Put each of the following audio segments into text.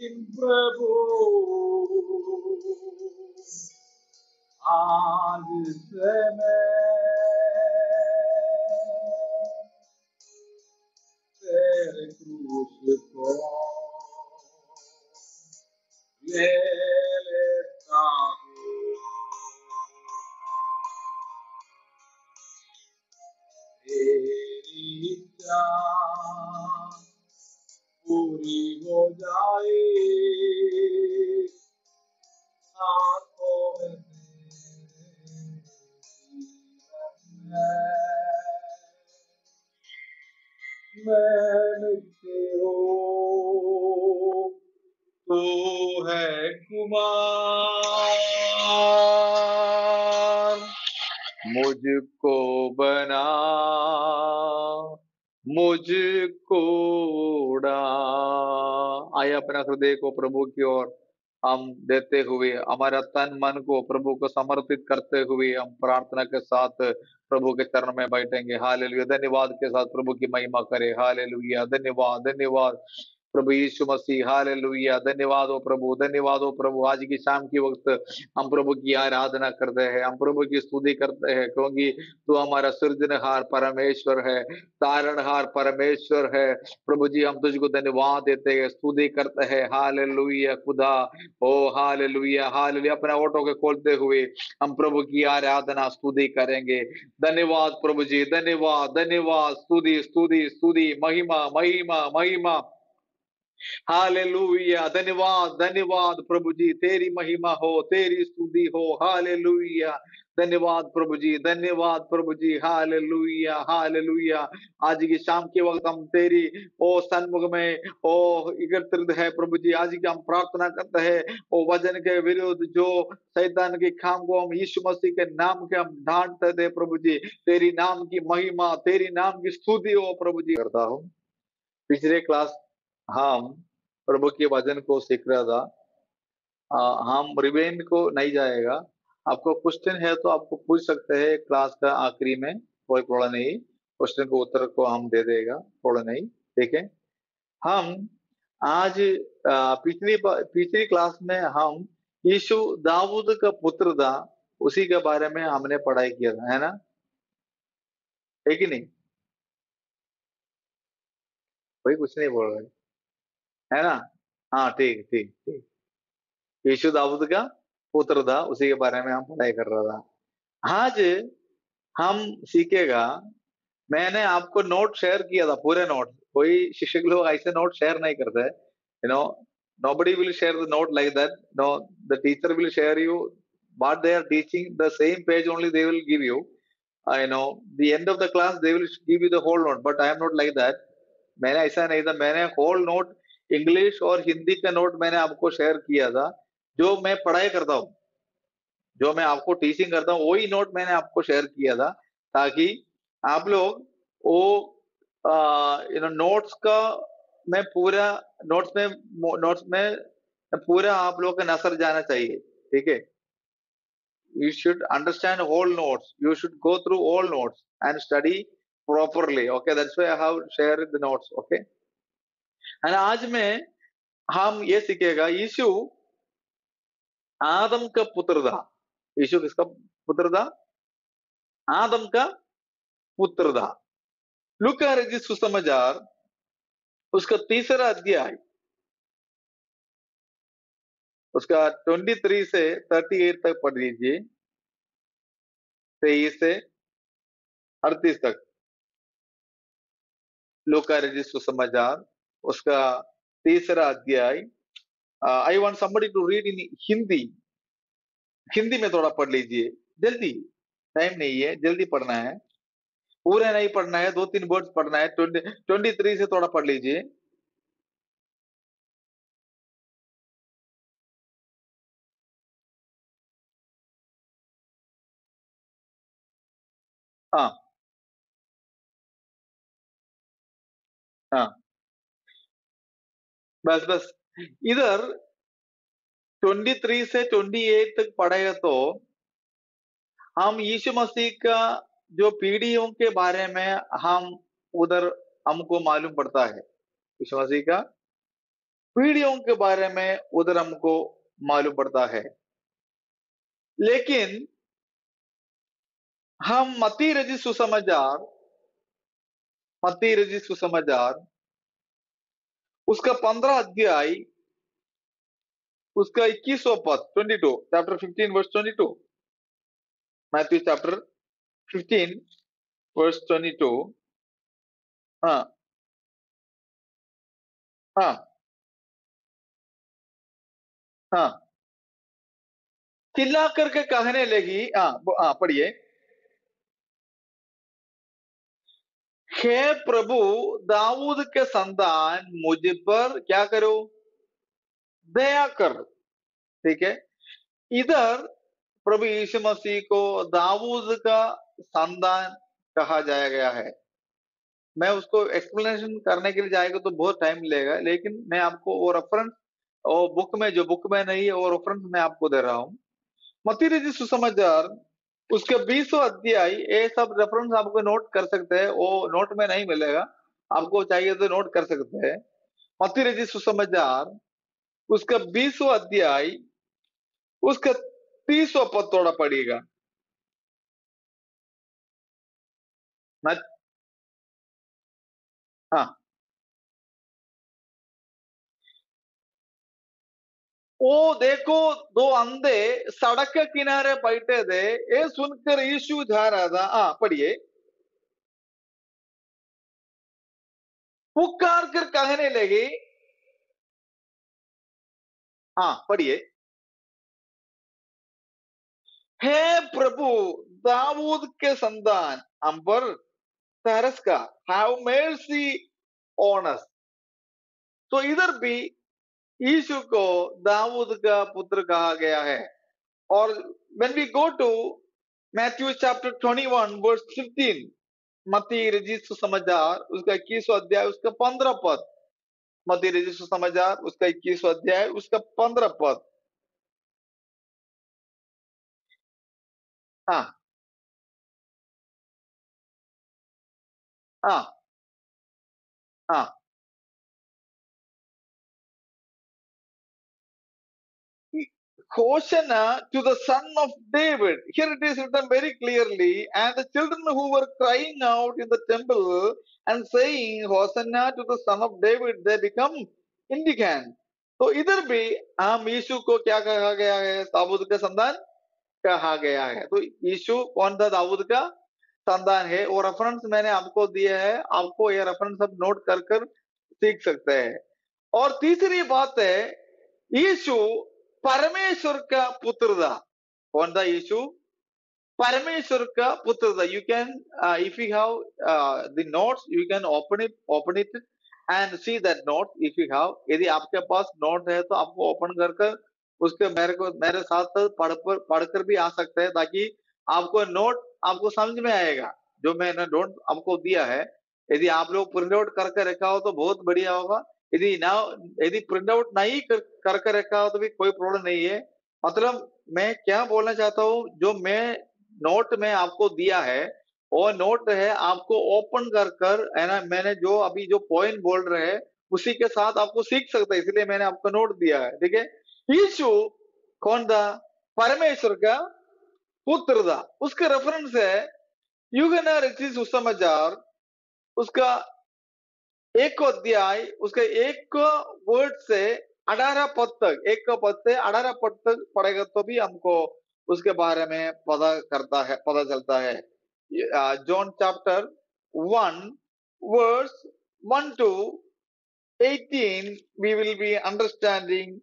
लेकिन प्रभु आज से मैं तेरे क्रूस को ले लेता हूँ। तेरी इच्छा पूरी हो जाए, आंखों में तेरे जीवन मैं मिलती हूँ, तू है कुमार, मुझको बना, मुझको उड़ा। आइए अपना हृदय को प्रभु की ओर हम देते हुए, हमारा तन मन को प्रभु को समर्पित करते हुए हम प्रार्थना के साथ प्रभु के चरण में बैठेंगे। हालेलुया, धन्यवाद के साथ प्रभु की महिमा करें। हालेलुया, धन्यवाद धन्यवाद प्रभु यीशु मसीह। हालेलुया, धन्यवाद हो प्रभु, धन्यवाद हो प्रभु। आज की शाम की वक्त हम प्रभु की आराधना करते हैं, हम प्रभु की स्तुति करते हैं, क्योंकि तू हमारा सृजनहार परमेश्वर है, तारणहार परमेश्वर है। प्रभु जी, हम तुझको धन्यवाद देते हैं, स्तुति करते हैं। हालेलुया खुदा, ओ हालेलुया हालेलुया। अपने ओटो के खोलते हुए हम प्रभु की आराधना स्तुति करेंगे। धन्यवाद प्रभु जी, धन्यवाद धन्यवाद, स्तुति स्तुति स्तुति, महिमा महिमा महिमा। हालेलुया, धन्यवाद धन्यवाद प्रभु जी, तेरी महिमा हो, तेरी स्तुति हो। हालेलुया, धन्यवाद प्रभु जी, धन्यवाद प्रभु जी। Hallelujah hallelujah. आज की शाम के वक्त हम तेरी ओ सन्मुख में ओ एकत्रित है प्रभु जी। आज की हम प्रार्थना करते हैं, ओ वजन के विरुद्ध जो शैतान के काम को हम यीशु मसीह के नाम के हम डांटते थे प्रभु जी। तेरी नाम की महिमा, तेरी नाम की स्तुति हो प्रभु जी करता हूँ। पिछले क्लास हम प्रभु के वचन को सीख रहा था। हम रिवेंज को नहीं जाएगा। आपको क्वेश्चन है तो आपको पूछ सकते हैं क्लास का आखिरी में, कोई प्रॉब्लम नहीं। क्वेश्चन को उत्तर को हम दे देगा, प्रॉब्लम नहीं। ठीक है, हम आज पिछली क्लास में हम यीशु दाऊद का पुत्र था, उसी के बारे में हमने पढ़ाई किया था, है ना? है कि नहीं? कोई कुछ नहीं बोल रहे, है ना? हाँ, ठीक ठीक ठीक। यीशु दाऊद का पुत्र था, उसी के बारे में हम पढ़ाई कर रहा था। आज हम सीखेगा, मैंने आपको नोट शेयर किया था, पूरे नोट। कोई शिक्षक लोग ऐसे नोट शेयर नहीं करते, you know, nobody will share the note like that. No, the teacher will share you what they are teaching, the same page only they will give you. You know, the end of the class they will give you the whole note, but I am not like that. मैंने ऐसा नहीं था, मैंने whole note English और हिंदी का note मैंने आपको share किया था। जो मैं पढ़ाई करता हूँ, जो मैं आपको टीचिंग करता हूँ, वही नोट मैंने आपको शेयर किया था, ताकि आप लोग वो नोट्स का मैं पूरा नोट्स में पूरा आप लोग का नजर जाना चाहिए। ठीक है, you should understand whole notes, you should go through all notes and study properly. Okay, that's why I have shared the notes. Okay, and आज में हम ये सीखेगा, यीशु आदम का पुत्र था। यीशु किसका पुत्र था? आदम का पुत्र था। लूका रचित सुसमाचार उसका 3रा अध्याय, उसका 23 से 38 तक पढ़ लीजिए, 23 से 38 तक। लूका रचित सुसमाचार उसका 3रा अध्याय। I want somebody to read in Hindi. Hindi में थोड़ा पढ़ लीजिए, जल्दी, टाइम नहीं है, जल्दी पढ़ना है, पूरा नहीं पढ़ना है, 2-3 वर्ड्स पढ़ना है। 23 से थोड़ा पढ़ लीजिए। हाँ हाँ, बस बस इधर 23 से 28 तक पढ़ेगा तो हम यीशु मसीह का जो पीढ़ियों के बारे में हम उधर हमको मालूम पड़ता है। यीशु मसीह का पीढ़ियों के बारे में उधर हमको मालूम पड़ता है। लेकिन हम मत्ती रचित सुसमाचार उसका 15 अध्याय उसका 21वां पद 22 chapter 15 verse 22 Matthew chapter 15 verse 22 हाँ हाँ हाँ चिल्ला करके कहने लगी हाँ पढ़िए। हे प्रभु दाऊद के संतान मुझ पर क्या करो दया कर। ठीक है, इधर प्रभु यीशु मसीह को दाऊद का संतान कहा जाया गया है। मैं उसको एक्सप्लेनेशन करने के लिए जाएगा तो बहुत टाइम लेगा, लेकिन मैं आपको वो रेफरेंस और बुक में नहीं है वो रेफरेंस मैं आपको दे रहा हूँ। मत्ती रचित सुसमाचार उसके 20वां अध्याय, ये सब रेफरेंस आपको नोट कर सकते हैं, वो नोट में नहीं मिलेगा, आपको चाहिए तो नोट कर सकते हैं। मत्ती रचित सुसमाचार उसका 20वां अध्याय उसका 30वां पद थोड़ा पढ़िएगा। हाँ, वो देखो दो अंधे सड़क के किनारे बैठे थे, ये सुनकर यीशु जा रहा था। पढ़िए। पुकार कर कहने लगे, पढ़िए। हे प्रभु दाऊद के संतान हम पर तरस का, हैव mercy on us। तो इधर भी यीशु को दाऊद का पुत्र कहा गया है। और when we go to Matthew chapter 21 verse 15, मत्ती रचित सुसमाचार उसका 21वां अध्याय उसका 15 पद, मत्ती रचित सुसमाचार उसका 21वां अध्याय उसका 15 पद। हाँ हाँ हाँ। Hosanna to the son of David. Here it is written very clearly, and the children who were crying out in the temple and saying, Hosanna to the son of David, they become indignant. तो इधर भी हम यीशु को क्या कहा गया है? दाऊद का संतान कहा गया है। तो यीशु कौन था? दाऊद का संतान है। और रेफरेंस मैंने आपको दिया है, आपको ये रेफरेंस सब नोट कर कर सीख सकते हैं। और तीसरी बात है, यीशु परमेश्वर का पुत्र था। कौन था यीशु? परमेश्वर का पुत्र था। You can if you have the notes you can open it and see that note if you have. यदि आपके पास नोट है तो आपको ओपन कर कर उसके मेरे साथ साथ पढ़कर भी आ सकते हैं, ताकि आपको नोट आपको समझ में आएगा जो मैंने नोट आपको दिया है। यदि आप लोग प्रिंट आउट करके रखा हो तो बहुत बढ़िया होगा। यदि ना यदि प्रिंट आउट नहीं करके रखा हो तो भी कोई प्रॉब्लम नहीं है। मतलब मैं क्या बोलना चाहता हूँ, जो मैं नोट में आपको दिया है वो नोट है, आपको ओपन कर कर है ना, मैंने जो अभी जो पॉइंट बोल रहे हैं उसी के साथ आपको सीख सकते हैं, इसलिए मैंने आपको नोट दिया है। ठीक है, यीशु कौन था? परमेश्वर का पुत्र था। उसके रेफरेंस है यूहन्ना रचित सुसमाचार उसका 1 अध्याय उसका 1 वर्ड से 18 पद तक, 1 पद से 18 पद तक पढ़ेगा तो भी हमको उसके बारे में पता चलता है। John chapter 1 verse 1 to 18 we will be understanding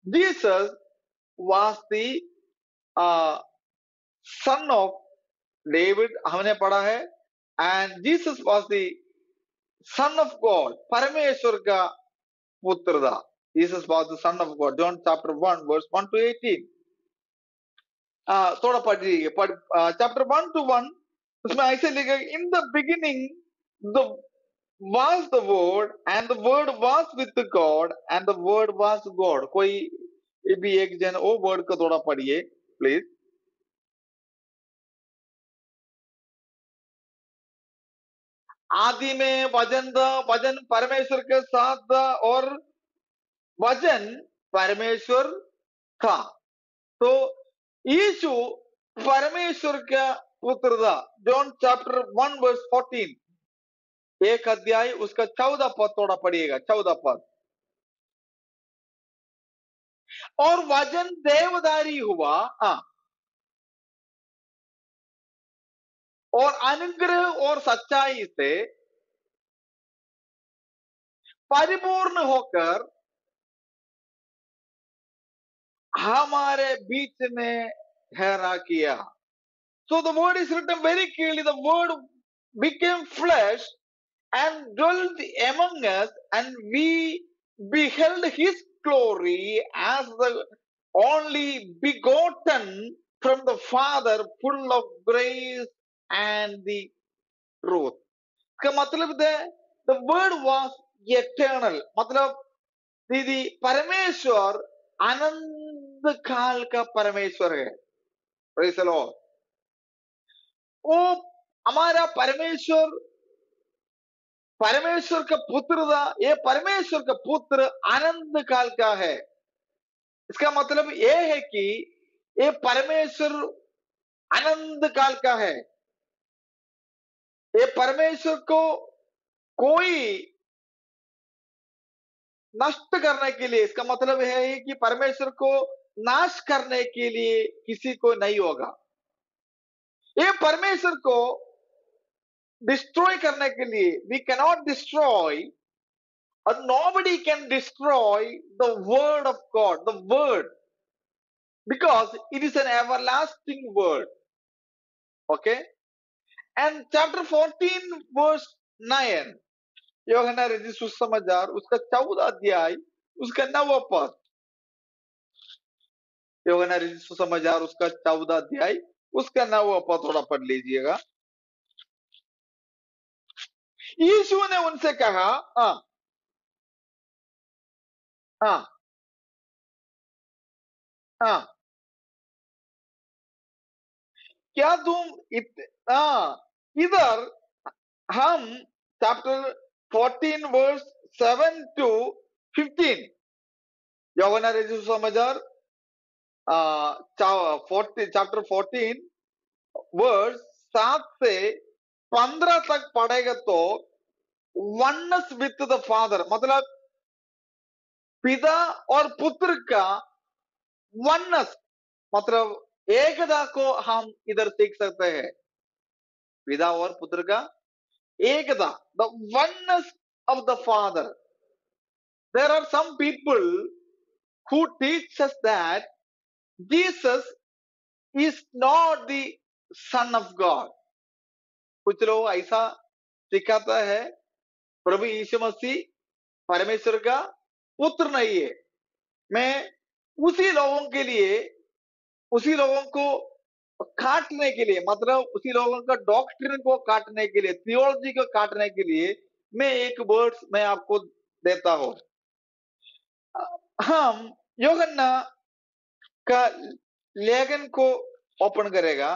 Jesus was the uh, son of David, हमने पढ़ा है, and Jesus was the son of God, परमेश्वर का पुत्र था। Jesus was the son of God. John chapter 1 verse 1 to 18। थोड़ा पढ़िए, chapter 1 to 1 उसमें ऐसे लिखा, in the beginning the was the word and the word was with God and the word was God। कोई भी एक जन वो वर्ड को थोड़ा पढ़िए प्लीज। आदि में वचन था, वचन परमेश्वर के साथ था और वचन परमेश्वर था। तो यीशु परमेश्वर का पुत्र था। जॉन चैप्टर 1 वर्स 14, एक अध्याय उसका 14 पद थोड़ा पढ़िएगा, 14 पद। और वचन देवदारी हुआ, और अनुग्रह और सच्चाई से परिपूर्ण होकर हमारे बीच में ठहरा किया। So the word is written very clearly. The word became flesh and dwelt among us, and we beheld his glory as the only begotten from the Father, full of grace and the truth. का मतलब है, the word was eternal. मतलब दीदी परमेश्वर अनंत काल का परमेश्वर है। Praise the Lord. वो हमारा परमेश्वर, परमेश्वर का पुत्र था। ये परमेश्वर का पुत्र अनंत काल का है। इसका मतलब ये है कि ये परमेश्वर अनंत काल का है। ये परमेश्वर को कोई नष्ट करने के लिए, इसका मतलब है कि परमेश्वर को नाश करने के लिए किसी को नहीं होगा। ये परमेश्वर को डिस्ट्रॉय करने के लिए, we can not destroy, or nobody can destroy the word of God, the word, because it is an everlasting word. Okay? And chapter 14 verse 9, यूहन्ना रचित सुसमाचार उसका 14 अध्याय उसका 9वां पद। यूहन्ना रचित सुसमाचार उसका 14 अध्याय उसका 9वां पद थोड़ा पढ़ लीजिएगा। यीशु ने उनसे कहा, हाँ हाँ, क्या तुम इधर हम चैप्टर 14 वर्स 7 to 15, यूहन्ना रचित सुसमाचार चैप्टर 14 वर्स 7 से 15 तक पढ़ेगा तो वननेस विथ द फादर, मतलब पिता और पुत्र का वननेस, मतलब एकता को हम इधर सीख सकते हैं। पिता और पुत्र का एकता, the oneness of the father. There are some people who teach us that Jesus is not the son of God. कुछ लोग ऐसा सिखाता है प्रभु यीशु मसीह परमेश्वर का पुत्र नहीं है। मैं उसी लोगों के लिए, उसी लोगों को काटने के लिए, मतलब उसी लोगों का डॉक्ट्रिन को काटने के लिए, थियोलॉजी को काटने के लिए मैं एक वर्ड्स मैं आपको देता हूं। हम यूहन्ना का लेखन को ओपन करेगा,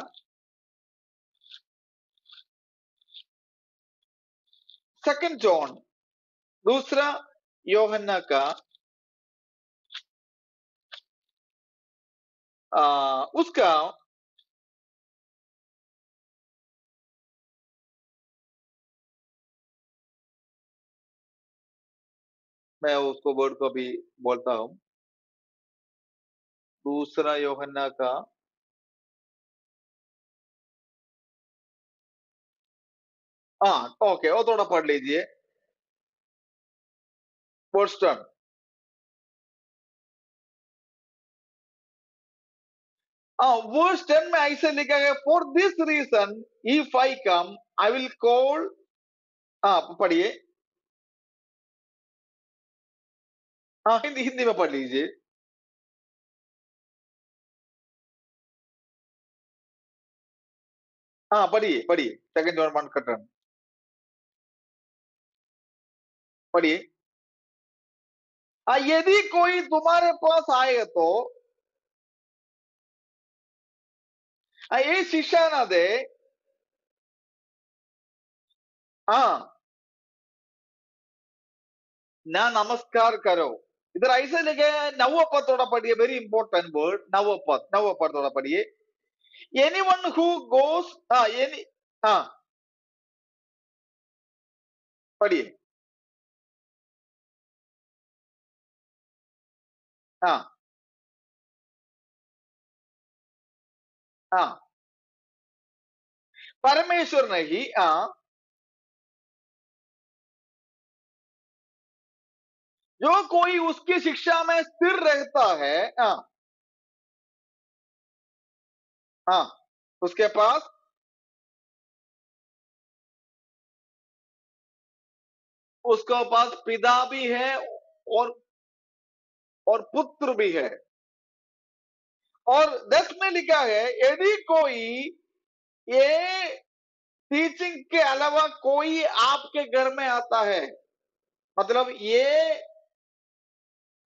सेकंड जॉन, दूसरा यूहन्ना का उसका मैं उसको वर्ड को भी बोलता हूं। दूसरा यूहन्ना का ओके, वो थोड़ा पढ़ लीजिए वर्स 10। वर्स 10 में ऐसे लिखा गया, for this reason if I come I will call, पढ़िए, हिंदी में पढ़ लीजिए। पढ़िए पढ़िए, सेकंड जॉन 1 का टर्म पढ़िए। यदि कोई तुम्हारे पास आए तो ये शिक्षा ना दे, ना नमस्कार करो, इधर ऐसा लिखे नवपद थोड़ा पढ़िए, वेरी इंपॉर्टेंट वर्ड नवपद, नवपद थोड़ा पढ़िए। एनीवन हु गोस, एनी, हाँ पढ़िए, हाँ हाँ, परमेश्वर नहीं, हाँ, जो कोई उसकी शिक्षा में स्थिर रहता है, हाँ हाँ, उसके पास, उसके पास पिता भी है और पुत्र भी है। और 10 में लिखा है यदि कोई ये टीचिंग के अलावा कोई आपके घर में आता है, मतलब ये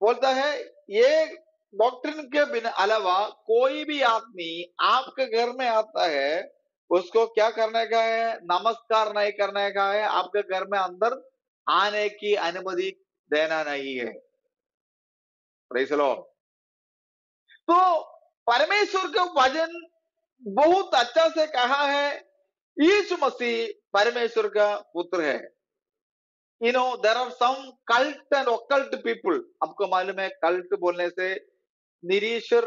बोलता है ये डॉक्ट्रिन के बिना अलावा कोई भी आदमी आपके घर में आता है, उसको क्या करने का है? नमस्कार नहीं करने का है, आपके घर में अंदर आने की अनुमति देना नहीं है। Praise the Lord. तो परमेश्वर का वचन बहुत अच्छा से कहा है, यीशु मसीह परमेश्वर का पुत्र है। You know there are some cult and occult people, आपको मालूम है कल्ट बोलने से निरीश्वर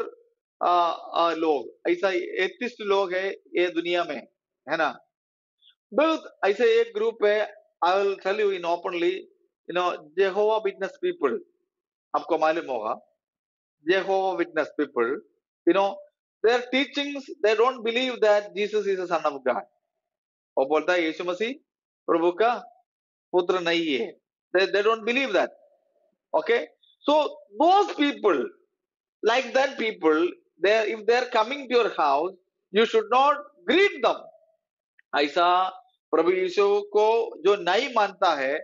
लोग, ऐसा एथिस्ट लोग है ये दुनिया में, है ना। बहुत ऐसे एक ग्रुप है, I will tell you in openly, Jehovah witness people, आपको मालूम होगा Jehovah witness people, you know their teachings, they don't believe that Jesus is the son of God। वो बोलता है यीशु मसीह प्रभु का पुत्र नहीं है, they don't believe that। okay, so those people, like that people, they if they are coming to your house, you should not greet them। ऐसा प्रभु यीशु को जो नहीं मानता है,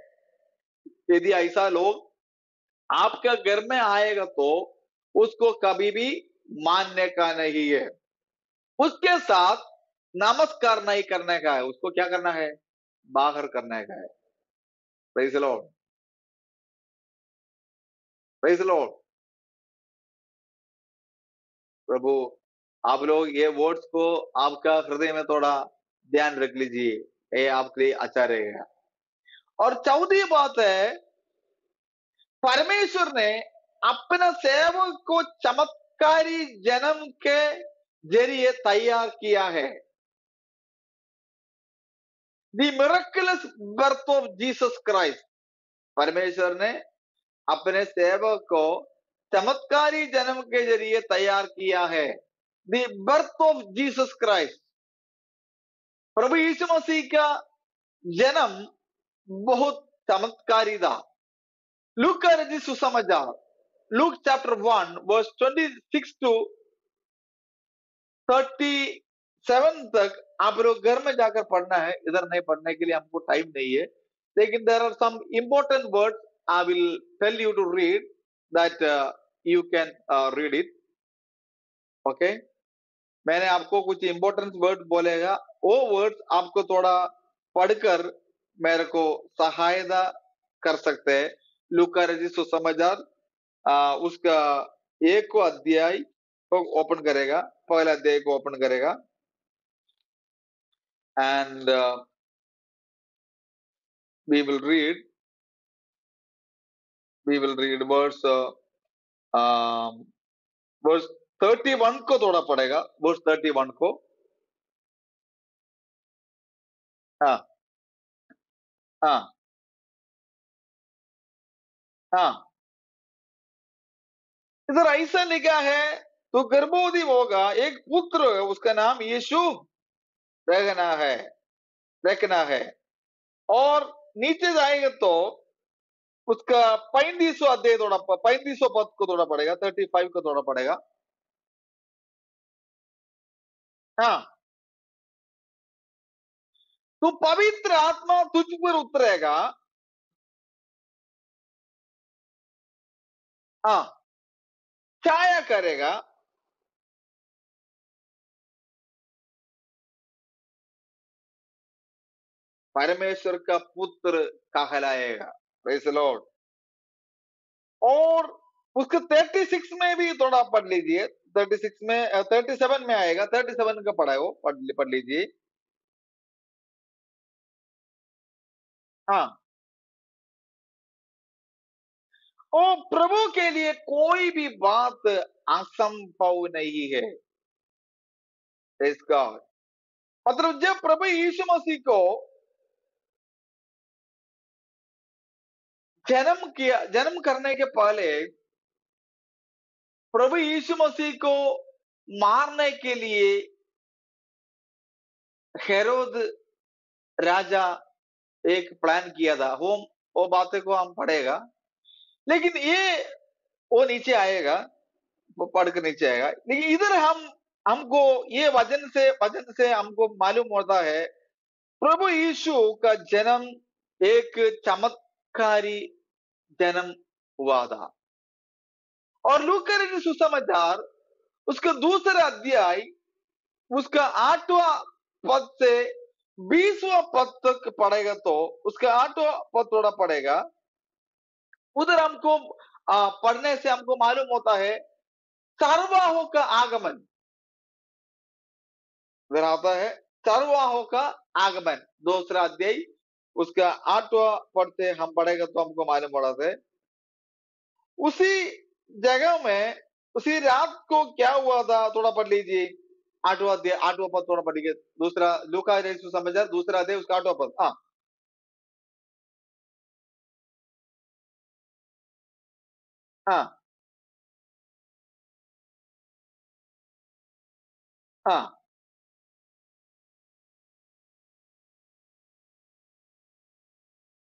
यदि ऐसा लोग आपका घर में आएगा तो उसको कभी भी मानने का नहीं है, उसके साथ नमस्कार नहीं करने का है, उसको क्या करना है? बाहर करने का है। Praise the lord, praise the lord. प्रभु आप लोग ये वर्ड्स को आपका हृदय में थोड़ा ध्यान रख लीजिए, ये आपके लिए अच्छा रहेगा। और चौथी बात है, परमेश्वर ने अपना सेवक को चमत्कारी जन्म के जरिए तैयार किया है। The miraculous birth of Jesus Christ, परमेश्वर ने अपने सेवक को चमत्कारी जन्म के जरिए तैयार किया है। The birth of Jesus Christ, प्रभु यीशु मसीह का जन्म बहुत चमत्कारी था। लूक का रचित सुसमाचार, लूक चैप्टर 1 वर्स 26 टू 37 तक आप लोग घर में जाकर पढ़ना है, इधर नहीं पढ़ने के लिए हमको टाइम नहीं है, लेकिन there are some important words I will tell you to read that you can read it. Okay, मैंने आपको कुछ इंपॉर्टेंट वर्ड बोलेगा, वो वर्ड्स आपको थोड़ा पढ़कर मेरे को सहायता कर सकते हैं। लूका का रचित सुसमाचार उसका 1 को अध्याय को ओपन करेगा, पहला अध्याय को ओपन करेगा, and we will read verse verse 31 को थोड़ा पढ़ेगा, वर्स 31 को। हाँ हाँ हाँ, इधर ऐसा लिखा है, तो गर्भवती होगा, एक पुत्र उसका नाम यीशु रखना है, रखना है। और नीचे जाएंगे तो उसका 35वां अध्याय, थोड़ा 35वां पद को थोड़ा पढ़ेगा, 35 को थोड़ा पढ़ेगा। हाँ, तो पवित्र आत्मा तुझ पर उतरेगा, हाँ, छाया करेगा, परमेश्वर का पुत्र कहलाएगा। Praise the Lord. और उसके 36 में भी थोड़ा पढ़ लीजिए, 36 में 37 में आएगा, 37 का पढ़ा है वो, पढ़ लीजिए। हाँ, और प्रभु के लिए कोई भी बात असंभव नहीं है। इसका मतलब जब प्रभु यीशु मसीह को जन्म करने के पहले प्रभु यीशु मसीह को मारने के लिए हेरोद राजा एक प्लान किया था। वो बातें को हम पढ़ेगा, लेकिन ये वो नीचे आएगा, वो पढ़ के नीचे आएगा। लेकिन इधर हमको ये वचन से हमको मालूम होता है प्रभु यीशु का जन्म एक चमत्कारी जन्म हुआ था। और लूका रचित सुसमाचार उसका दूसरा अध्याय उसका 8वां पद से 20वां पद तक पढ़ेगा, तो उसका 8वां पद थोड़ा पढ़ेगा, उधर हमको पढ़ने से हमको मालूम होता है सर्वाहों का आगमन। उधर आता है सर्वाहों का आगमन, दूसरा अध्याय उसका 8वां पद से हम पढ़ेगा तो हमको मालूम पड़ता है उसी जगह में उसी रात को क्या हुआ था, थोड़ा पढ़ लीजिए। 8वां पद थोड़ा पढ़िए, दूसरा लूका रचित सुसमाचार दूसरा अध्याय उसका 8वां पद। हाँ हाँ हाँ।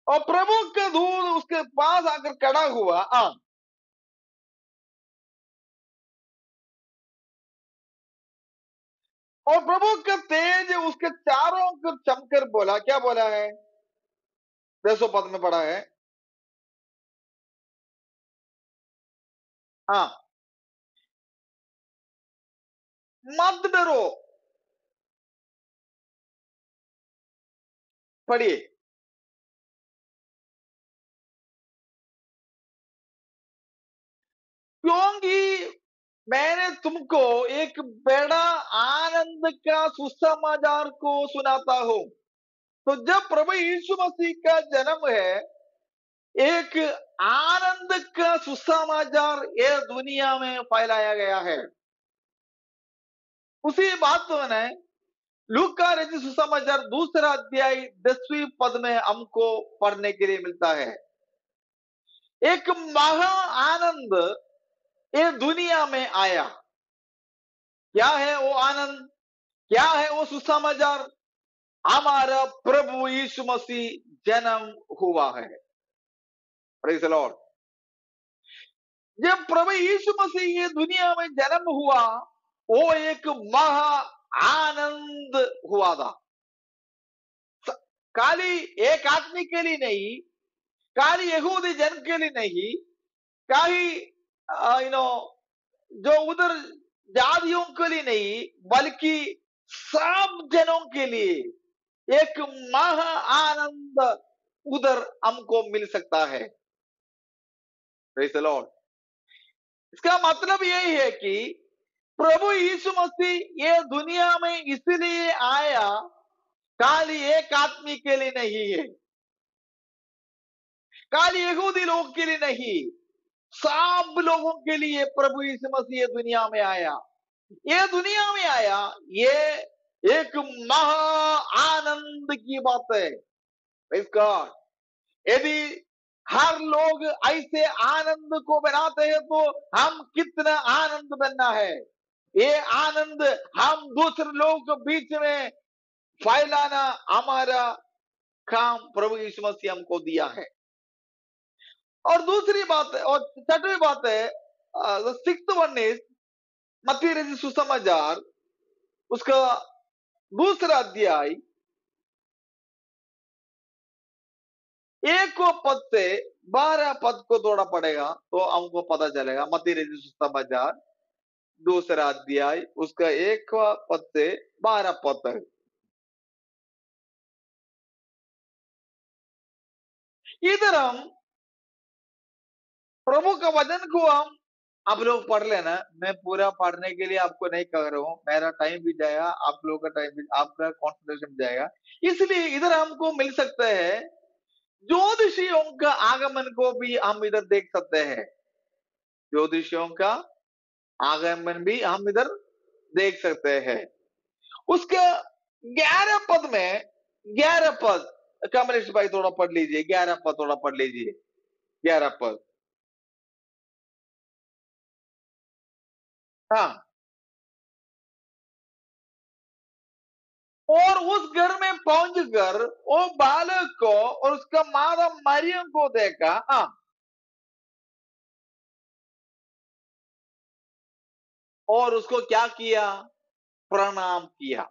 और प्रभु का दूत उसके पास आकर खड़ा हुआ। हाँ, और प्रभु का तेज उसके चारों ओर चमकर बोला, क्या बोला है? 10वें पद में पढ़ा है। हाँ, मत डरो। पढ़िए। क्योंकि मैंने तुमको एक बड़ा आनंद का सुसमाचार को सुनाता हूं। तो जब प्रभु यीशु मसीह का जन्म है, एक आनंद का सुसमाचार ये दुनिया में फैलाया गया है। उसी बात ने लूका रचित सुसमाचार दूसरा अध्याय 10वीं पद में हमको पढ़ने के लिए मिलता है। एक महा आनंद ये दुनिया में आया। क्या है वो आनंद? क्या है वो सुसमाचार? हमारा प्रभु यीशु मसीह जन्म हुआ है। Praise the Lord. जब प्रभु यीशु मसीह ये दुनिया में जन्म हुआ, वो एक महा आनंद हुआ था। खाली एक आदमी के लिए नहीं, खाली यहूदी जन के लिए नहीं, खाली यू नो जो उधर जातियों के लिए नहीं, बल्कि सब जनों के लिए एक महा आनंद उधर हमको मिल सकता है। Praise the Lord. इसका मतलब यही है कि प्रभु यीशु मसीह ये दुनिया में इसलिए आया, खाली एक आदमी के लिए नहीं है, खाली यहूदी लोगों के लिए नहीं, सब लोगों के लिए प्रभु यीशु मसीह ये दुनिया में आया। ये दुनिया में आया, ये एक महा आनंद की बात है। Praise God। यदि हर लोग ऐसे आनंद को बनाते हैं तो हम कितना आनंद बनना है। ये आनंद हम दूसरे लोगों के बीच में फैलाना हमारा काम प्रभु यीशु मसीह हमको दिया है। और दूसरी बात है, और छठवीं बात है, सिक्स्थ वन इज मत्ती रचित सुसमाचार उसका दूसरा अध्याय 1 पद से 12 पद को थोड़ा पढ़ेगा तो हमको पता चलेगा। मत्ती रचित सुसमाचार दूसरा अध्याय उसका 1 पद से 12 पद तक। इधर हम प्रभु का वचन को हम आप लोग पढ़ लेना, मैं पूरा पढ़ने के लिए आपको नहीं कह रहा हूं, मेरा टाइम भी जाएगा, आप लोगों का टाइम भी, आपका कॉन्सेंट्रेशन भी जाएगा। इसलिए इधर हमको मिल सकता है, ज्योतिषियों का आगमन को भी हम इधर देख सकते हैं। ज्योतिषियों का आगमन भी हम इधर देख सकते हैं। उसका 11 पद में, 11 पद कमलेश भाई थोड़ा पढ़ लीजिए, 11 पद थोड़ा पढ़ लीजिए, 11 पद। हाँ, और उस घर में पहुंचकर वो बालक को और उसका माता मरियम को देखा। हाँ, और उसको क्या किया? प्रणाम किया।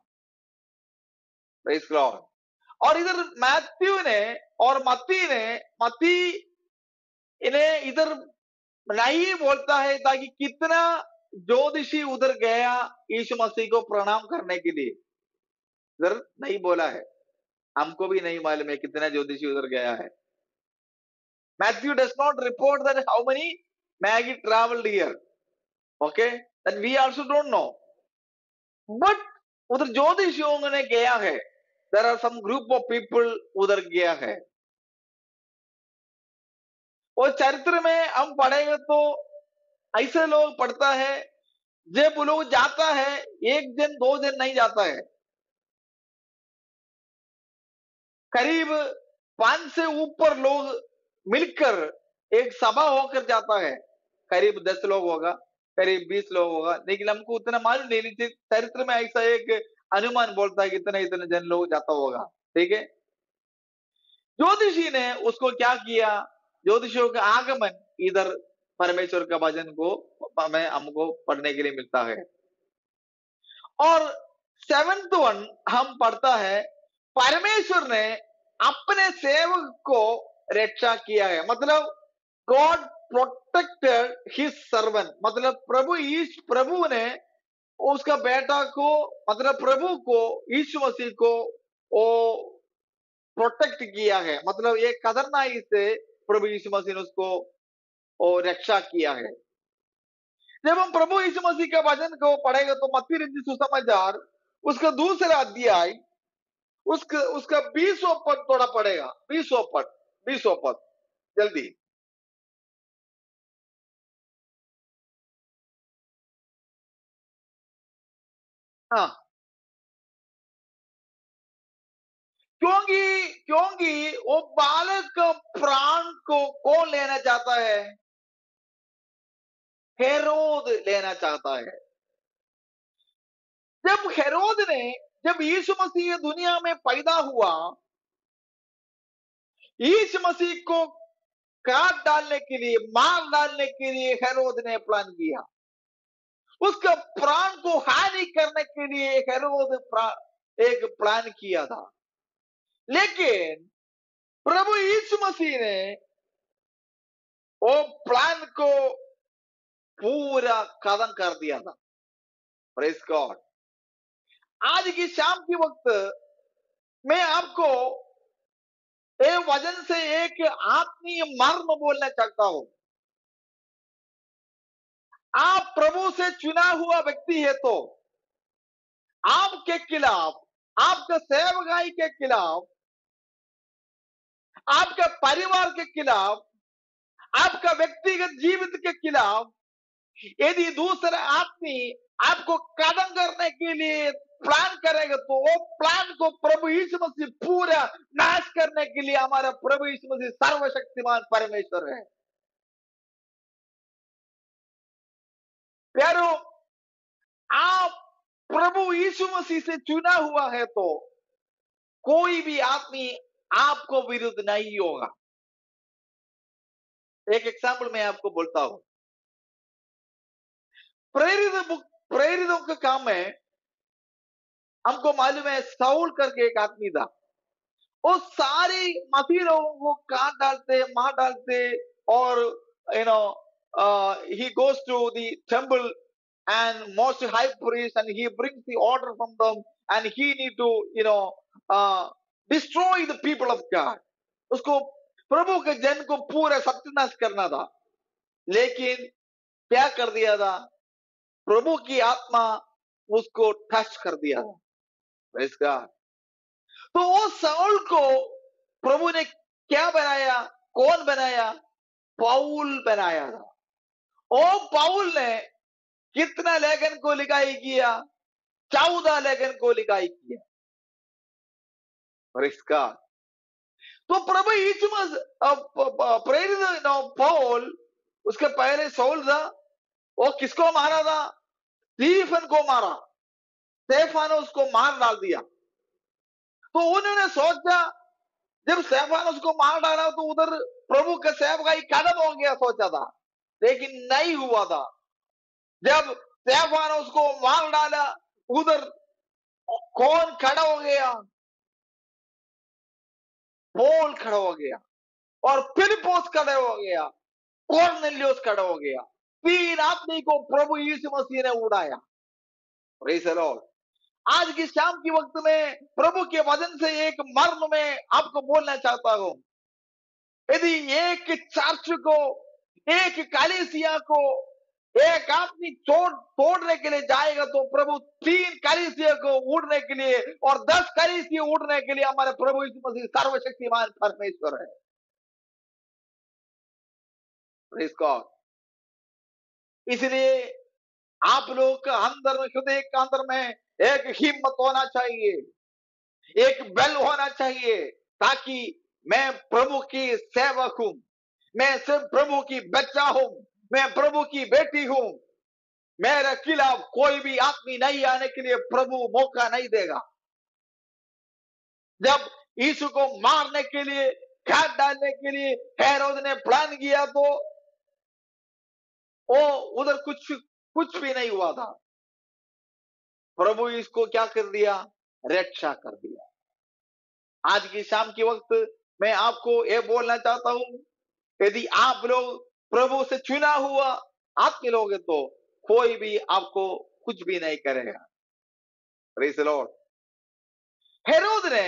Praise Lord. और इधर मैथ्यू ने और मत्ती इन्हें इधर नहीं बोलता है ताकि कितना ज्योतिषी उधर गया यीशु मसीह को प्रणाम करने के लिए, इधर नहीं बोला है। हमको भी नहीं मालूम है कितना ज्योतिषी उधर गया है। Matthew does not report that how many Maggie traveled here. Okay, then we also don't know. But उधर ज्योतिषियों ने गया है। There are some group of people उधर गया है। और चरित्र में हम पढ़ेंगे तो ऐसे लोग पढ़ता है, जब वो लोग जाता है, एक दिन 2 दिन नहीं जाता है, करीब 5 से ऊपर लोग मिलकर एक सभा होकर जाता है। करीब 10 लोग होगा, करीब 20 लोग होगा, लेकिन हमको उतना मालूम नहीं। लेकिन चरित्र में ऐसा एक अनुमान बोलता है कि इतने इतने जन लोग जाता होगा। ठीक है, ज्योतिषी ने उसको क्या किया? ज्योतिषियों का आगमन इधर परमेश्वर का वचन को हमें हमको पढ़ने के लिए मिलता है। और 7th वन हम पढ़ता है, परमेश्वर ने अपने सेवक को रक्षा किया है। मतलब गॉड प्रोटेक्टेड हिज सर्वेंट, मतलब प्रभु ने उसका बेटा को, मतलब प्रभु को, यीशु मसीह को वो प्रोटेक्ट किया है। मतलब एक खतरनाक से प्रभु यीशु मसीह ने उसको वो रक्षा किया है। जब हम प्रभु यीशु मसीह के वचन को पढ़ेंगे तो मत्ती रचित सुसमाचार उसका दूसरा अध्याय, उसका उसका 20वां पद थोड़ा पड़ेगा। 20वां पद, 20वां पद जल्दी। हाँ, क्योंकि क्योंकि वो बालक का प्राण को कौन लेना चाहता है? हेरोद लेना चाहता है। जब हेरोद ने, जब यीशु मसीह दुनिया में पैदा हुआ, यीशु मसीह को काट डालने के लिए, मार डालने के लिए हेरोद ने प्लान किया। उसका प्राण को हानि करने के लिए हेरोद एक प्लान किया था। लेकिन प्रभु यीशु मसीह ने वो प्लान को पूरा खत्म कर दिया था। Praise God. आज की शाम के वक्त मैं आपको एक वचन से एक आत्मीय मर्म बोलना चाहता हूं। आप प्रभु से चुना हुआ व्यक्ति है तो आपके खिलाफ, आपका सेवकाई के खिलाफ, आपका परिवार के खिलाफ, आपका व्यक्तिगत जीवित के खिलाफ यदि दूसरे आदमी आपको कदम करने के लिए प्लान करेगा तो वो प्लान को प्रभु यीशु मसीह पूरा नाश करने के लिए, हमारा प्रभु यीशु मसीह सर्वशक्तिमान परमेश्वर है। प्यारो, आप प्रभु यीशु मसीह से चुना हुआ है तो कोई भी आदमी आपको विरुद्ध नहीं होगा। एक एग्जाम्पल मैं आपको बोलता हूं। प्रेरितों का काम है, हमको मालूम है साउल करके एक आदमी था, वो सारे मसीह लोगों को काट डालते, मार डालते, और you know he goes to the temple and most high priest and he brings the order from them and he need to uh, destroy the people of God। उसको प्रभु के जन को पूरा सत्यानाश करना था। लेकिन क्या कर दिया था, प्रभु की आत्मा उसको टच कर दिया था। इसका तो वो साउल को प्रभु ने क्या बनाया, कौन बनाया, पाउल बनाया था। ओ पाउल ने कितना लेखन को लिखाई किया, 14 लेखन को लिखाई किया। और इसका तो प्रभु यीशु प्रेरित पौल, उसके पहले साउल था, वो किसको मारा था, स्टीफन को मारा, स्टेफानोस को मार डाल दिया। तो उन्होंने सोचा जब स्टेफानोस को मार डाला तो उधर प्रभु का सेवकाई खत्म हो गया, सोचा था, लेकिन नहीं हुआ था। जब स्टेफानोस को मार डाला उधर कौन खड़ा हो गया, पौल खड़ा हो गया, और फिलिप्पुस खड़ा हो गया, कॉर्नेलियुस खड़ा हो गया। 3 आदमी को प्रभु यीशु मसीह ने उड़ाया। Praise the Lord. आज की शाम की वक्त में प्रभु के वचन से एक मर्म में आपको बोलना चाहता हूं। यदि एक चर्च को, एक कलीसिया को एक आदमी तोड़ने के लिए जाएगा तो प्रभु 3 कलीसिया को उड़ने के लिए और 10 कलीसिया उड़ने के लिए हमारे प्रभु यीशु मसीह सर्वशक्तिमान परमेश्वर है। Praise God. इसलिए आप लोग का अंदर में, हृदय के अंदर में एक हिम्मत होना चाहिए, एक बल होना चाहिए, ताकि मैं प्रभु की सेवक हूं, मैं सिर्फ प्रभु की बच्चा हूं, मैं प्रभु की बेटी हूं, मेरे खिलाफ कोई भी आदमी नहीं आने के लिए प्रभु मौका नहीं देगा। जब यीशु को मारने के लिए, घात डालने के लिए हेरोद ने प्लान किया तो वो उधर कुछ भी नहीं हुआ था। प्रभु इसको क्या कर दिया, रक्षा कर दिया। आज की शाम के वक्त मैं आपको ये बोलना चाहता हूं, यदि आप लोग प्रभु से चुना हुआ आदमी लोग हैं तो कोई भी आपको कुछ भी नहीं करेगा। Praise the Lord. हेरोद ने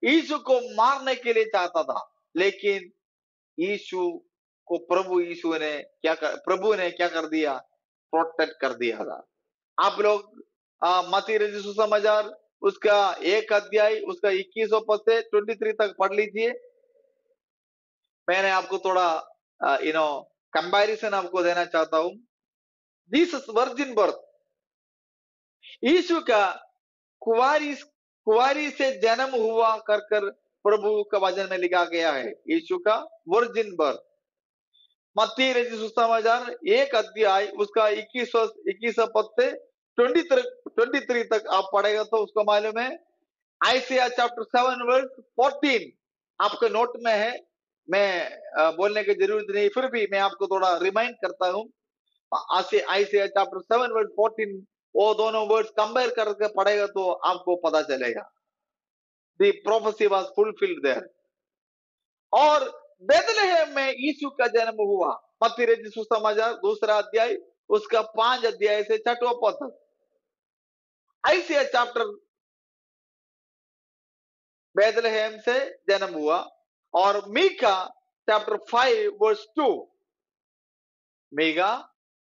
यीशु को मारने के लिए चाहता था, लेकिन यीशु को प्रभु ने क्या कर दिया, प्रोटेक्ट कर दिया था। आप लोग मत्ती रचित सुसमाचार उसका 1 अध्याय उसका 21 पद से 23 तक पढ़ लीजिए। मैंने आपको थोड़ा कंपैरिजन आपको देना चाहता हूं। जीसस वर्जिन बर्थ, यीशु का कुवारी से जन्म हुआ कर प्रभु का वचन में लिखा गया है। यीशु का वर्जिन बर्थ, मत्ती रचित सुसमाचार 1 अध्याय उसका 21 पद से 23 तक आप पढ़ेगा तो उसको मालूम है। आइसिया चैप्टर 7 वर्स 14 आपके नोट में है, मैं बोलने की जरूरत नहीं, फिर भी मैं आपको थोड़ा रिमाइंड करता हूं। आइसिया चैप्टर 7 वर्स 14, वो दोनों वर्ड्स कंपेयर करके पढ़ेगा तो आपको पता चलेगा। The prophecy was fulfilled there. और बेथलेहम में यीशु का जन्म हुआ। मत्ती रचित सुसमाचार 2 अध्याय उसका 5 अध्याय से 6वां पद तक। आइसिया चैप्टर बेथलेहम से जन्म हुआ। और Micah chapter 5 verse 2, Micah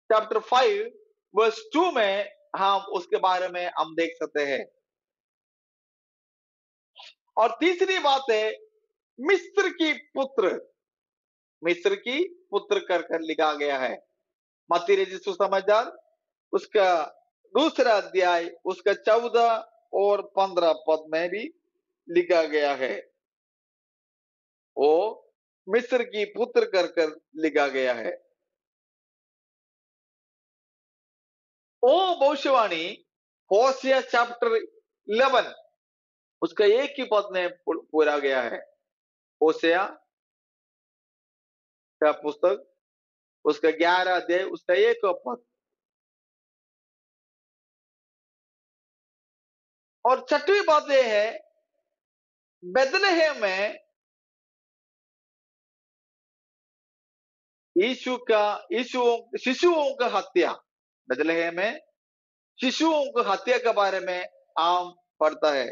chapter 5 verse 2 में हम उसके बारे में हम देख सकते हैं। और तीसरी बात है मिस्र की पुत्र कर लिखा गया है। मत्ती रचित सुसमाचार उसका 2 अध्याय उसका 14 और 15 पद में भी लिखा गया है। वो मिस्र की पुत्र कर लिखा गया है। वो भविष्यवाणी होसिया चैप्टर 11 उसका 1 ही पद में पूरा गया है। होसिया का पुस्तक उसका 11 अध्याय उसका 1 पद। और 6वीं बात यह है, बेथलेहम में शिशुओं का हत्या, बेथलेहम में शिशुओं की हत्या के बारे में आम पढ़ता है।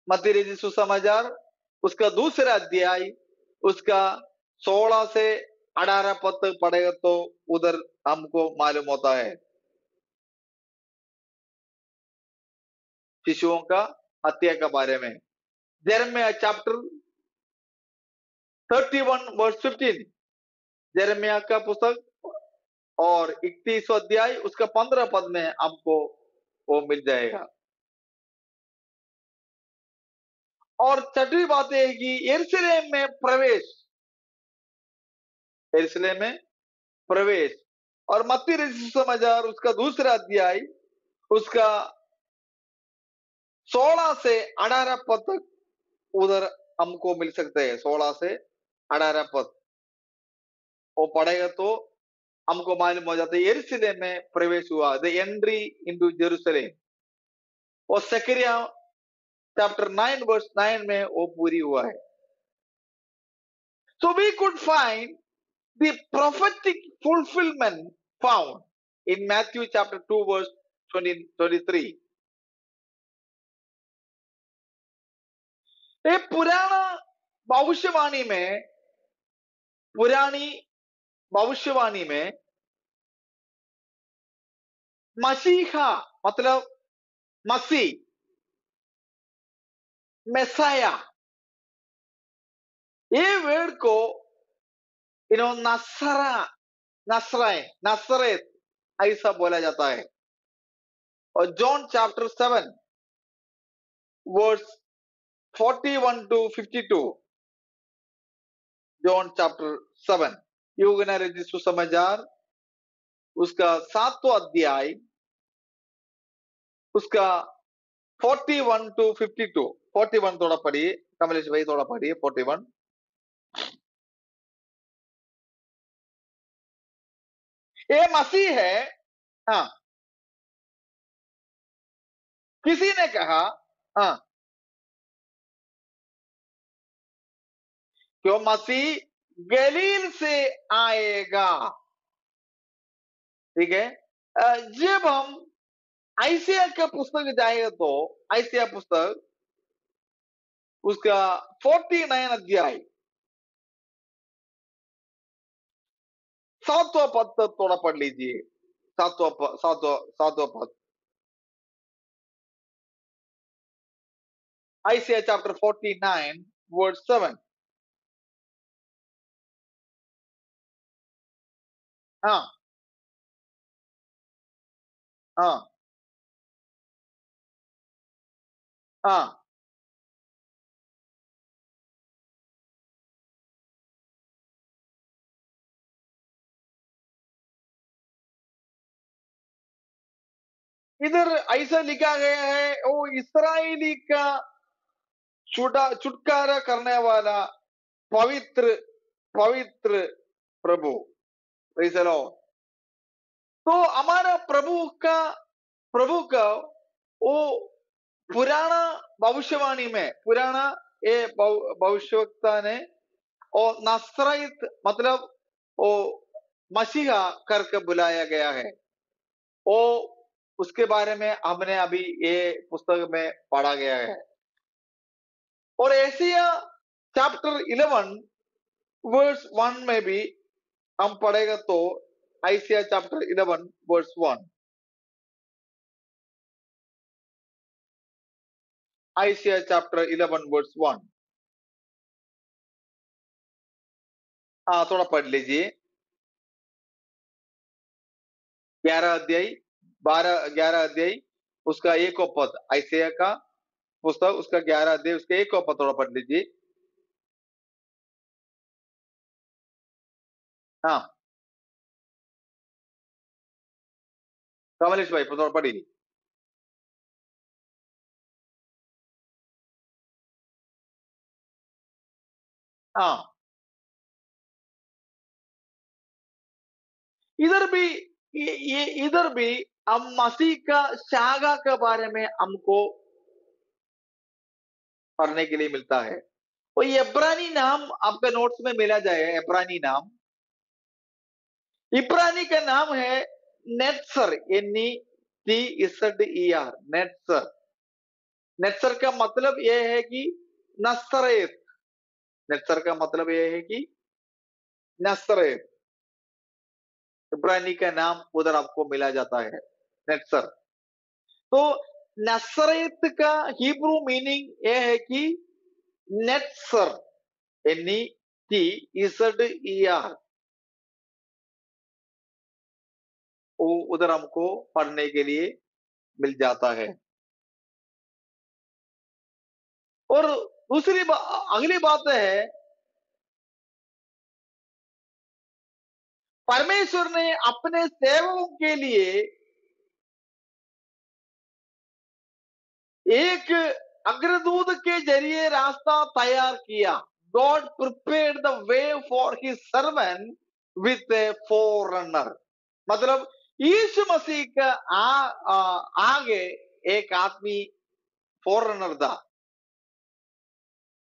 मत्ती रचित सुसमाचार उसका 2 अध्याय उसका 16 से 18 पद तक पढ़ेगा तो उधर हमको मालूम होता है शिशुओं का हत्या के बारे में। यिर्मयाह चैप्टर 31 वर्स 15, यिर्मयाह का पुस्तक और 31 अध्याय उसका 15 पद में हमको वो मिल जाएगा। और छठी बात है कि यरूशलेम में प्रवेश, यरूशलेम में प्रवेश, और मत्ती रचित समाचार उसका दूसरा अध्याय उसका 16 से 18 पद तक उधर हमको मिल सकते हैं। 16 से 18 पद वो पढ़ेगा तो हमको मालूम हो जाता है यरूशलेम में प्रवेश हुआ, द एंट्री इनटू जेरूशलेम। और जकरिया चैप्टर 9 वर्स 9 में वो पूरी हुआ है। So we could find the prophetic fulfillment found in Matthew chapter 2 verse 23. ये पुरानी भविष्यवाणी में मसीहा मतलब मसीह, मेसाया, ये वर्ड को नसरेत ऐसा बोला जाता है। और John chapter 7 verse 41 to 52, John chapter 7 यूहन्ना रचित सुसमाचार उसका 7वां अध्याय उसका 41 to 52। 41 थोड़ा पढ़िए कमलेश भाई, थोड़ा पढ़िए 41। ये मसीह है। हाँ, किसी ने कहा हाँ क्यों मसीह गलील से आएगा। ठीक है, जब हम आइसिया का पुस्तक जाएगा तो आइसिया पुस्तक उसका 49 अध्याय 7वां पद तक थोड़ा पढ़ लीजिए। 7वां पद, आइसिया चैप्टर 49 वर्स 7। हाँ हाँ हाँ, इधर ऐसा लिखा गया है वो इस्राएली का छुटकारा करने वाला पवित्र पवित्र प्रभु। Praise the Lord। तो हमारा प्रभु का वो पुराना भविष्यवाणी में, पुराना ये भविष्यवक्ता ने और नसराइत मतलब वो मसीहा करके बुलाया गया है। वो उसके बारे में हमने अभी ये पुस्तक में पढ़ा गया है। और एशिया चैप्टर 11 वर्स 1 में भी हम पढ़ेगा तो Isaiah chapter 11 verse 1, Isaiah chapter 11 verse 1। हाँ, थोड़ा पढ़ लीजिए। 11 अध्याय 11 अध्याय उसका 1 पद, आइसिया का पुस्तक उसका 11 अध्याय उसका 1 पद थोड़ा पढ़ लीजिए। हाँ, कमलेश भाई थोड़ा पढ़िए। हाँ, इधर भी ये इधर भी हम मसीह का शागा के बारे में हमको पढ़ने के लिए मिलता है। और ये इब्रानी नाम आपका नोट्स में मिला जाए, इब्रानी नाम, इब्रानी का नाम है नेत्सर, NETZER, नेत्सर। नेत्सर का मतलब यह है कि नसरेत, नेत्सर का मतलब यह है कि नसरेत, इब्रानी का नाम उधर आपको मिला जाता है, नेत्सर। तो नसरेत का हिब्रू मीनिंग यह है कि नेत्सर, NETZER, उधर हमको पढ़ने के लिए मिल जाता है। और अगली बात है, परमेश्वर ने अपने सेवकों के लिए एक अग्रदूत के जरिए रास्ता तैयार किया। God prepared the way for his servant with A foreigner. मतलब यीशु मसीह का आगे एक आदमी फोरनर था।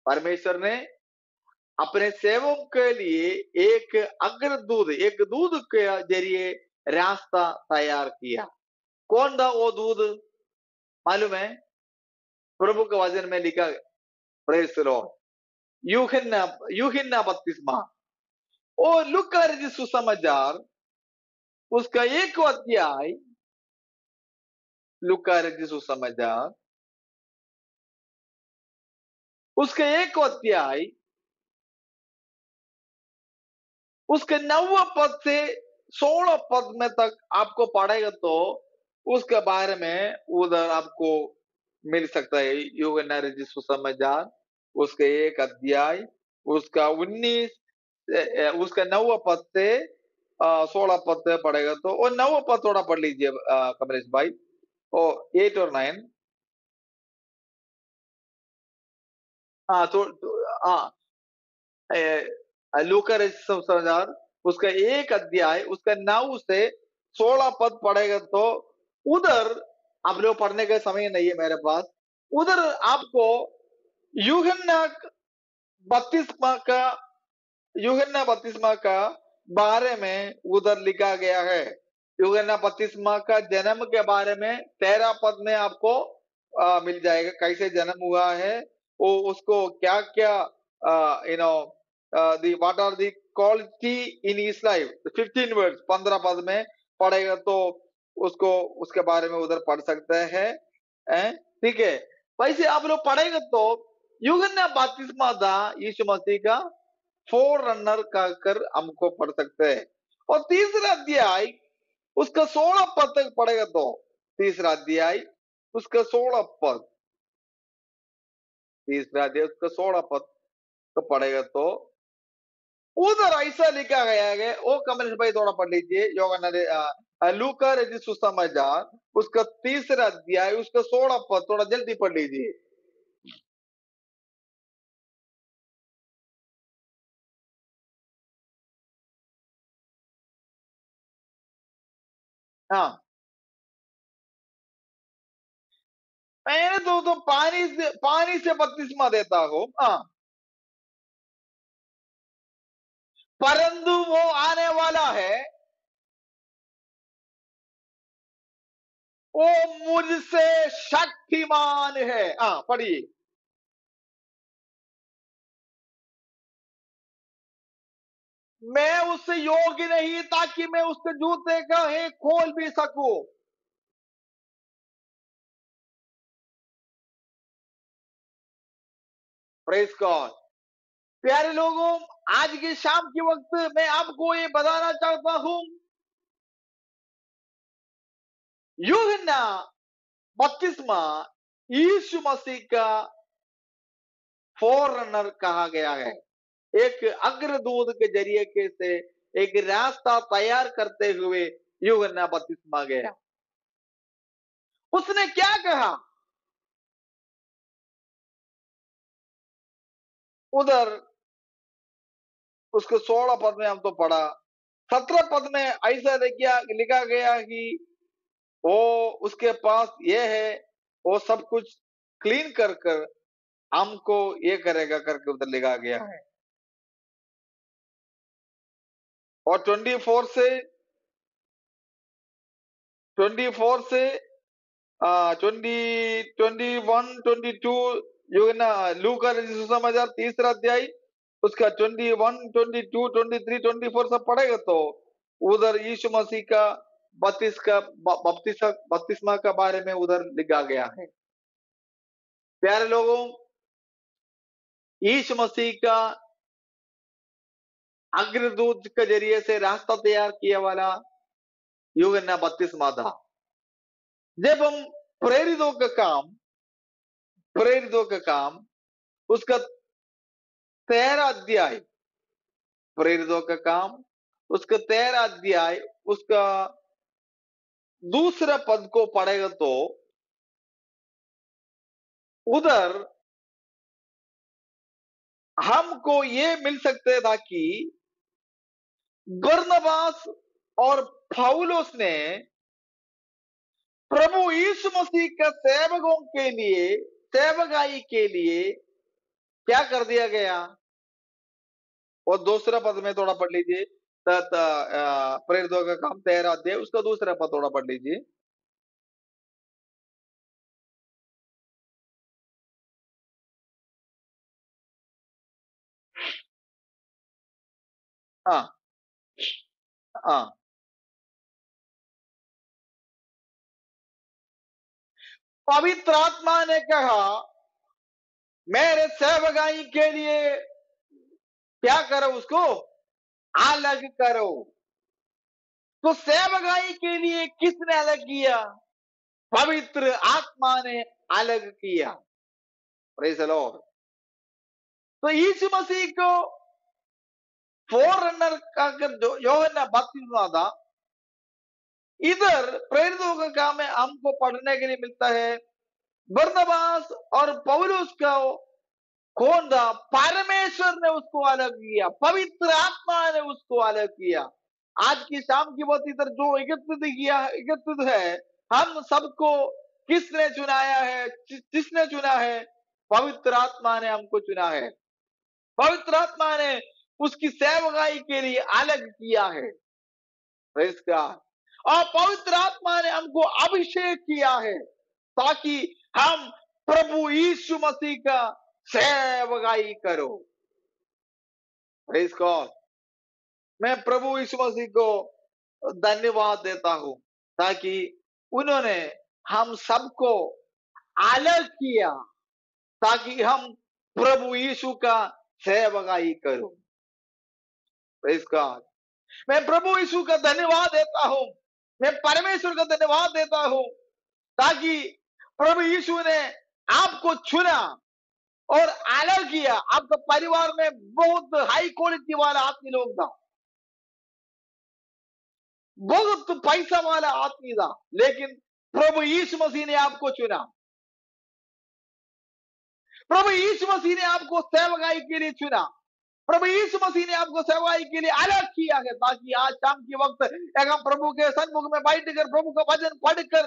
परमेश्वर ने अपने सेवकों के लिए एक अग्रदूत, एक दूत के जरिए रास्ता तैयार किया। कौन था वो दूत मालूम है? प्रभु के वचन में लिखा, प्रेज द लॉर्ड, यूहन्ना बपतिस्मा और लूका रचित सुसमाचार उसका 1 अध्याय, लूका रचित सुसमाचार उसके 1 अध्याय उसके 9 पद से 16 पद में तक आपको पढ़ेगा तो उसके बारे में उधर आपको मिल सकता है। यूहन्ना रचित सुसमाचार उसके 1 अध्याय उसका 19 उसका 9 पद से 16 पद से पढ़ेगा तो, और 9 पद थोड़ा पढ़ लीजिए कमलेश भाई, और 8 और 9। हाँ तो हाँ, लूका रचित सुसमाचार उसका 1 अध्याय उसका 9 से 16 पद पढ़ेगा तो उधर, आप लोग पढ़ने का समय नहीं है मेरे पास, उधर आपको यूहन्ना बपतिस्मा का बारे में उधर लिखा गया है। यूहन्ना बपतिस्मा का जन्म के बारे में 13 पद में आपको मिल जाएगा, कैसे जन्म हुआ है, वो उसको क्या क्या what are the quality in his life, 15 words 15 पद में पढ़ेगा तो उसको उसके बारे में उधर पढ़ सकते हैं। ठीक है, वैसे आप लोग पढ़ेगा तो यूहन्ना बपतिस्मा था यीशु मसीह का फोर रनर का कर हमको पढ़ सकते हैं। और तीसरा अध्याय उसका 16 पद तक पढ़ेगा तो, तीसरा अध्याय उसका 16 पद, तीसरा अध्याय उसका 16 पद तो पढ़ेगा तो उधर ऐसा लिखा गया है। वो कमलेश भाई थोड़ा पढ़ लीजिए, लूका रचित सुसमाचार उसका तीसरा अध्याय उसका 16 पद, थोड़ा जल्दी पढ़ लीजिए। हाँ, मैंने तो पानी से बपतिस्मा देता हूं, हाँ, परंतु वो आने वाला है, वो मुझसे शक्तिमान है। हाँ पढ़िए। मैं उससे योग्य नहीं ताकि मैं उसके जूते का एक खोल भी सकूं। Praise God. प्यारे लोगों, आज की शाम के वक्त मैं आपको ये बताना चाहता हूं, यूहन्ना बपतिस्मा यीशु मसीह का फोरनर कहा गया है। एक अग्रदूत के जरिए के से एक रास्ता तैयार करते हुए यूहन्ना बपतिस्मा गया। उसने क्या कहा? उधर उसको 16 पद में हम तो पढ़ा, 17 पद में ऐसा लिखा गया कि वो उसके पास ये है, वो सब कुछ क्लीन कर कर हमको ये करेगा करके उधर लिखा गया है। और 24 से 21 22 यूहन्ना लूका रचित सुसमाचार तीसरा अध्याय उसका 21, 22, 23, 24 सब पढ़ेगा तो उधर यीशु मसीह का बपतिस्मा का बारे में उधर लिखा गया है। प्यारे लोगों, यीशु मसीह का अग्रदूत के जरिए से रास्ता तैयार किया वाला यूहन्ना बपतिस्मा था। जब हम प्रेरितों का काम उसका 13 अध्याय, प्रेरितों का काम उसका 13 अध्याय उसका दूसरा पद को पढ़ेगा तो उधर हमको ये मिल सकता था कि बरनबास और पौलुस ने प्रभु यीशु मसीह का सेवकों के लिए, सेवकाई के लिए क्या कर दिया गया। और दूसरा पद में थोड़ा पढ़ लीजिए, प्रेरितों का काम 13 अध्याय उसका दूसरा पद थोड़ा पढ़ लीजिए। हाँ हाँ, पवित्र आत्मा ने कहा मेरे सेवकाई के लिए क्या करो, उसको अलग करो। तो सेवकाई के लिए किसने अलग किया? पवित्र आत्मा ने अलग किया। Praise the Lord. तो यीशु मसीह को फोररनर का जो यूहन्ना बपतिस्मा था, इधर प्रेरितों का काम है हमको पढ़ने के लिए मिलता है। बरनबास और पौलुस का कौन था? परमेश्वर ने उसको अलग किया, पवित्र आत्मा ने उसको अलग किया। आज की शाम की बात इधर जो एकत्रित है, हम सबको किसने चुनाया है? किसने चुना है? पवित्र आत्मा ने हमको चुना है। पवित्र आत्मा ने उसकी सेवकाई के लिए अलग किया है। Praise God. और पवित्र आत्मा ने हमको अभिषेक किया है ताकि हम प्रभु यीशु मसीह का सेवकाई करो। Praise God. मैं प्रभु यीशु मसीह को धन्यवाद देता हूं ताकि उन्होंने हम सबको अलग किया ताकि हम प्रभु यीशु का सेवकाई करो। Praise God. मैं प्रभु यीशु का धन्यवाद देता हूं, मैं परमेश्वर का धन्यवाद देता हूं ताकि प्रभु यीशु ने आपको चुना और अलग किया। आपका परिवार में बहुत हाई क्वालिटी वाला आदमी लोग था, बहुत पैसा वाला आदमी था, लेकिन प्रभु यीशु मसीह ने आपको चुना। प्रभु यीशु मसीह ने आपको सेवकाई के लिए चुना। प्रभु यीशु मसीह ने आपको सेवकाई के लिए अलग किया है ताकि आज शाम के वक्त एक हम प्रभु के सन्मुख में बैठकर प्रभु का वचन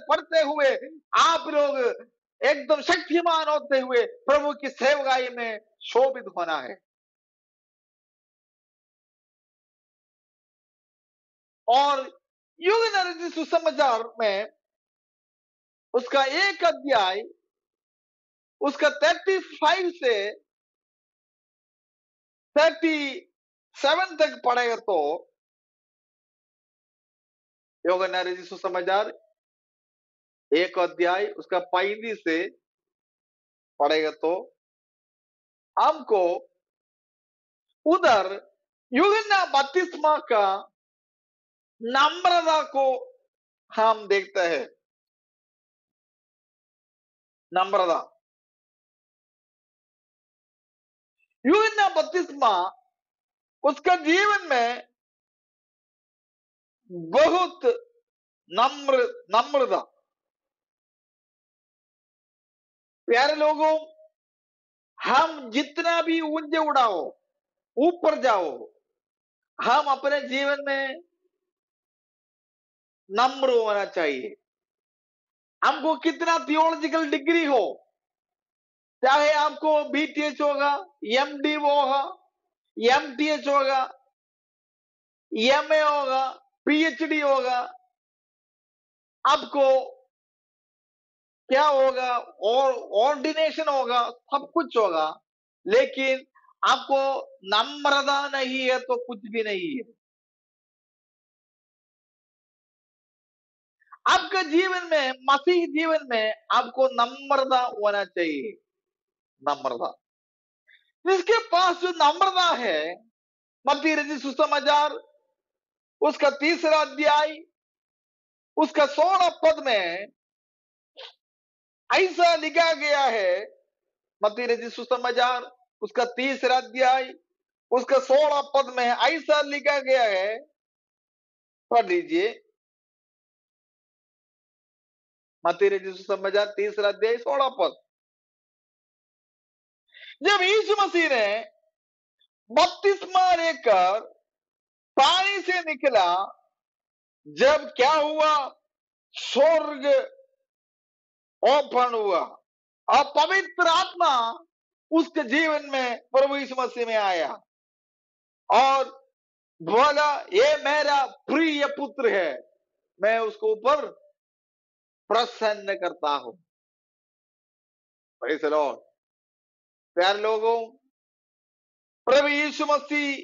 पढ़ते हुए आप लोग एकदम शक्तिमान होते हुए प्रभु की सेवकाई में शोभित होना है। और यूहन्ना सुसमाचार में उसका 1 अध्याय उसका 35 से 37 तक पढ़ेगा तो यूहन्ना सुसमाचार 1 अध्याय उसका 35 से पढ़ेगा तो हमको उधर यूहन्ना बपतिस्मा का नम्रता को हम देखते हैं। नम्रता। यूहन्ना बपतिस्मा उसका जीवन में बहुत नम्र था। प्यारे लोगों, हम जितना भी ऊंचे उड़ाओ, ऊपर जाओ, हम अपने जीवन में नम्र होना चाहिए। हमको कितना थियोलॉजिकल डिग्री हो, चाहे आपको बीटीएच होगा, एमडी होगा, एमटीएच होगा, एमए होगा, पीएचडी होगा, आपको क्या होगा और ऑर्डिनेशन होगा, सब कुछ होगा, लेकिन आपको नम्रता नहीं है तो कुछ भी नहीं है। आपके जीवन में, मसीह जीवन में आपको नम्रता होना चाहिए। नम्रता, जिसके पास जो नम्रता है, मत्ती रचित सुसमाचार उसका 3रा अध्याय उसका 16 पद में ऐसा लिखा गया है। मत्ती रचित सुसमाचार उसका 3रा अध्याय उसका 16 पद में ऐसा लिखा गया है, पढ़ लीजिए। मत्ती रचित सुसमाचार 3रा अध्याय 16 पद। जब यीशु मसीह ने बपतिस्मा लेकर पानी से निकला, जब क्या हुआ, स्वर्ग ओपन हुआ और पवित्र आत्मा उसके जीवन में प्रभु यीशु मसीह में आया और बोला, ये मेरा प्रिय पुत्र है, मैं उसको ऊपर प्रसन्न करता हूं। Praise the Lord. प्यारे लोगों, प्रभु यीशु मसीह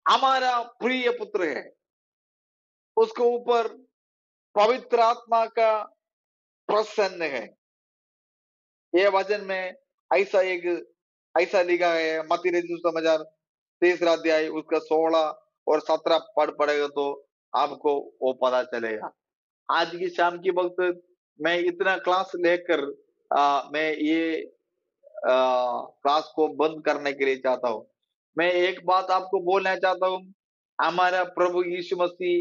हमारा प्रिय पुत्र है, उसके ऊपर पवित्र आत्मा का प्रसन्न है। ये वचन में ऐसा लिखा है। मत्ती रचित सुसमाचार 3रा अध्याय उसका 16 और 17 पढ़ेगा तो आपको वो पता चलेगा। आज की शाम की वक्त मैं इतना क्लास लेकर मैं ये क्लास को बंद करने के लिए चाहता हूँ। मैं एक बात आपको बोलना चाहता हूँ, हमारा प्रभु यीशु मसीह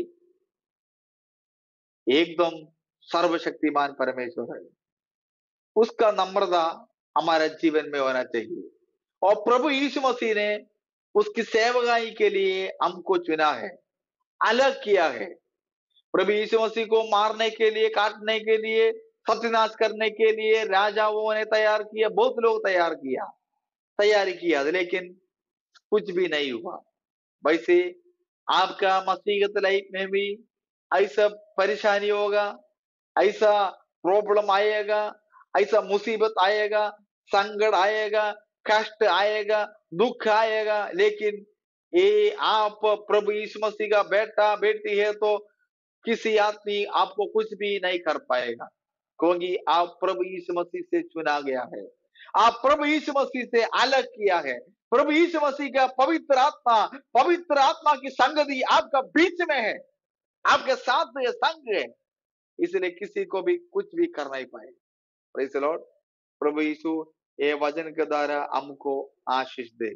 एकदम सर्वशक्तिमान परमेश्वर है। उसका नम्रता हमारे जीवन में होना चाहिए और प्रभु यीशु मसीह ने उसकी सेवकाई के लिए हमको चुना है, अलग किया है। प्रभु यीशु मसीह को मारने के लिए, काटने के लिए, सत्यानाश करने के लिए राजाओं ने तैयार किया, बहुत लोग तैयारी किया, लेकिन कुछ भी नहीं हुआ। वैसे आपका मसीहत लाइफ में भी ऐसा परेशानी होगा, ऐसा प्रॉब्लम आएगा, ऐसा मुसीबत आएगा, संकट आएगा, कष्ट आएगा, दुख आएगा, लेकिन ये आप प्रभु यीशु मसीह का बेटा बेटी है तो किसी आदमी आपको कुछ भी नहीं कर पाएगा, क्योंकि आप प्रभु यीशु मसीह से चुना गया है, आप प्रभु यीशु मसीह से अलग किया है। प्रभु यीशु मसीह का पवित्र आत्मा की संगति आपका बीच में है, आपके साथ ये संग है, इसलिए किसी को भी कुछ भी कर नहीं पाए। Praise the lord. प्रभु यीशु ये वचन के द्वारा हमको आशीष दे।